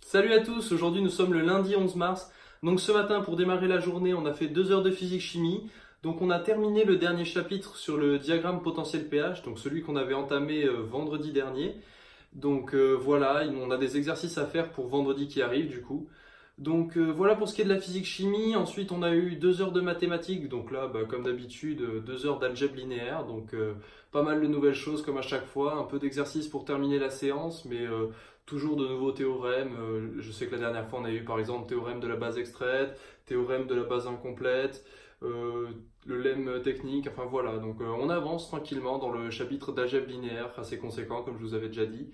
Salut à tous, aujourd'hui nous sommes le lundi 11 mars. Donc ce matin pour démarrer la journée on a fait 2 heures de physique-chimie. Donc on a terminé le dernier chapitre sur le diagramme potentiel pH, donc celui qu'on avait entamé vendredi dernier. Donc voilà, on a des exercices à faire pour vendredi qui arrive du coup. Donc voilà pour ce qui est de la physique-chimie. Ensuite on a eu 2 heures de mathématiques, donc là comme d'habitude 2 heures d'algèbre linéaire. Donc pas mal de nouvelles choses comme à chaque fois, un peu d'exercices pour terminer la séance, mais toujours de nouveaux théorèmes. Je sais que la dernière fois on a eu par exemple théorème de la base extraite, théorème de la base incomplète, le lemme technique, enfin voilà. Donc on avance tranquillement dans le chapitre d'algèbre linéaire assez conséquent comme je vous avais déjà dit.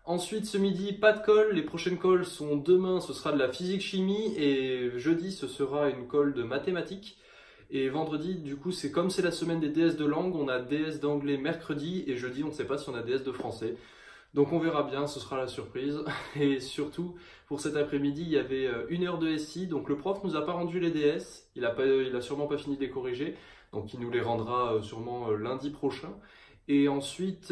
Ensuite, ce midi, pas de colle. Les prochaines colles sont demain, ce sera de la physique-chimie et jeudi, ce sera une colle de mathématiques. Et vendredi, du coup, c'est comme c'est la semaine des DS de langue, on a DS d'anglais mercredi et jeudi, on ne sait pas si on a DS de français. Donc on verra bien, ce sera la surprise. Et surtout, pour cet après-midi, il y avait 1 heure de SI. Donc le prof nous a pas rendu les DS, il a sûrement pas fini de les corriger. Donc il nous les rendra sûrement lundi prochain. Et ensuite,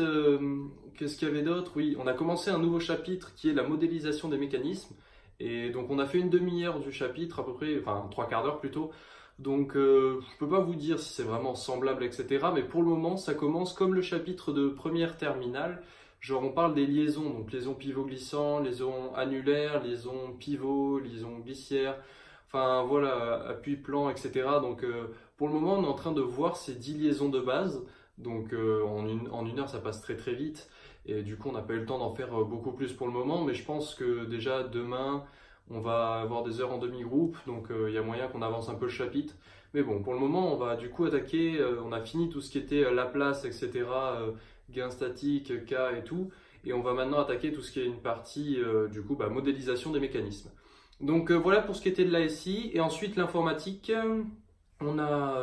qu'est-ce qu'il y avait d'autre? Oui, on a commencé un nouveau chapitre qui est la modélisation des mécanismes. Et donc on a fait une demi-heure du chapitre à peu près, enfin 3/4 d'heure plutôt. Donc je peux pas vous dire si c'est vraiment semblable, etc. Mais pour le moment, ça commence comme le chapitre de première terminale. Genre on parle des liaisons, donc liaisons pivot-glissant, liaisons annulaires, liaisons pivot, liaisons glissières. Enfin voilà, appui plan, etc. Donc pour le moment, on est en train de voir ces 10 liaisons de base. Donc en une heure, ça passe très très vite. Et du coup, on n'a pas eu le temps d'en faire beaucoup plus pour le moment. Mais je pense que déjà demain, on va avoir des heures en demi-groupe. Donc il y a moyen qu'on avance un peu le chapitre. Mais bon, pour le moment, on va du coup attaquer. On a fini tout ce qui était Laplace, etc. Gain statique, K et tout. Et on va maintenant attaquer tout ce qui est une partie, du coup, modélisation des mécanismes. Donc voilà pour ce qui était de l'ASI. Et ensuite, l'informatique. On a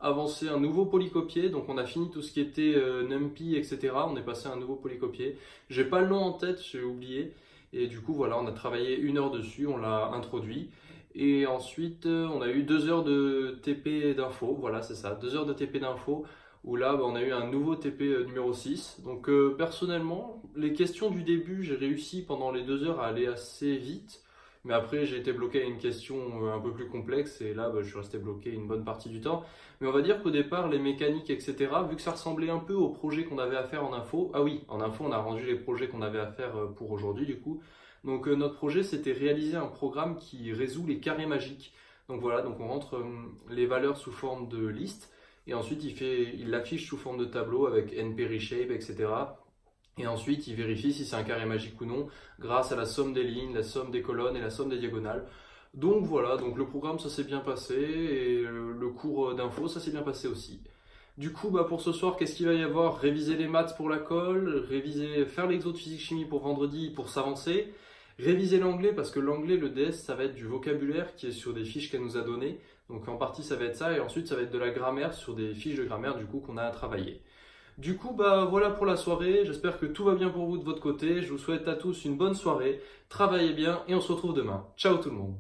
avancé un nouveau polycopier, donc on a fini tout ce qui était NumPy, etc. On est passé à un nouveau polycopier. J'ai pas le nom en tête, j'ai oublié. Et du coup, voilà, on a travaillé 1 heure dessus, on l'a introduit. Et ensuite, on a eu 2 heures de TP d'info. Voilà, c'est ça, 2 heures de TP d'info. Où là, on a eu un nouveau TP numéro 6. Donc personnellement, les questions du début, j'ai réussi pendant les 2 heures à aller assez vite. Mais après, j'ai été bloqué à une question un peu plus complexe et là, je suis resté bloqué une bonne partie du temps. Mais on va dire qu'au départ, les mécaniques, etc., vu que ça ressemblait un peu au projet qu'on avait à faire en info, ah oui, en info, on a rendu les projets qu'on avait à faire pour aujourd'hui, du coup. Donc notre projet, c'était réaliser un programme qui résout les carrés magiques. Donc voilà, donc on rentre les valeurs sous forme de liste et ensuite il l'affiche sous forme de tableau avec NP reshape, etc. Et ensuite, il vérifie si c'est un carré magique ou non grâce à la somme des lignes, la somme des colonnes et la somme des diagonales. Donc voilà, donc le programme ça s'est bien passé et le cours d'info ça s'est bien passé aussi. Du coup, pour ce soir, qu'est-ce qu'il va y avoir? Réviser les maths pour la colle, faire l'exo de physique-chimie pour vendredi pour s'avancer, réviser l'anglais parce que l'anglais, le DS, ça va être du vocabulaire qui est sur des fiches qu'elle nous a données. Donc en partie ça va être ça et ensuite ça va être de la grammaire sur des fiches de grammaire du coup qu'on a à travailler. Du coup, voilà pour la soirée. J'espère que tout va bien pour vous de votre côté. Je vous souhaite à tous une bonne soirée. Travaillez bien et on se retrouve demain. Ciao tout le monde.